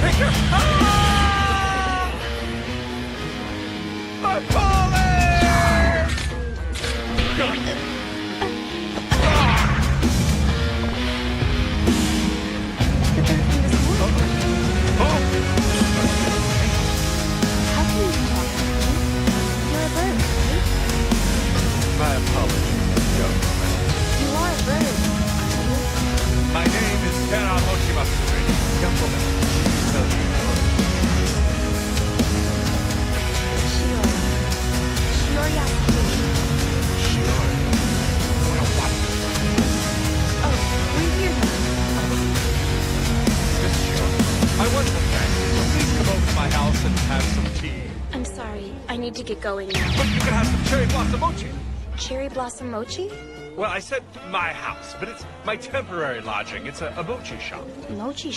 picture! Ah! I'm falling! The bird from this morning. Oh! How can you talk to me? You're a bird, right? My apologies, young woman. You are a bird, aren't you? My name is Tera Mochimatsuri. Young woman, tell you Shiori. Shiori Yasumi. Shiori. What? Oh, we're here now. Miss Shiori, I want to thank you. So please come over to my house and have some tea. I'm sorry. I need to get going now. But you can have some cherry blossom mochi. Cherry blossom mochi? Well, I said my house, but it's my temporary lodging. It's a mochi shop. Mochi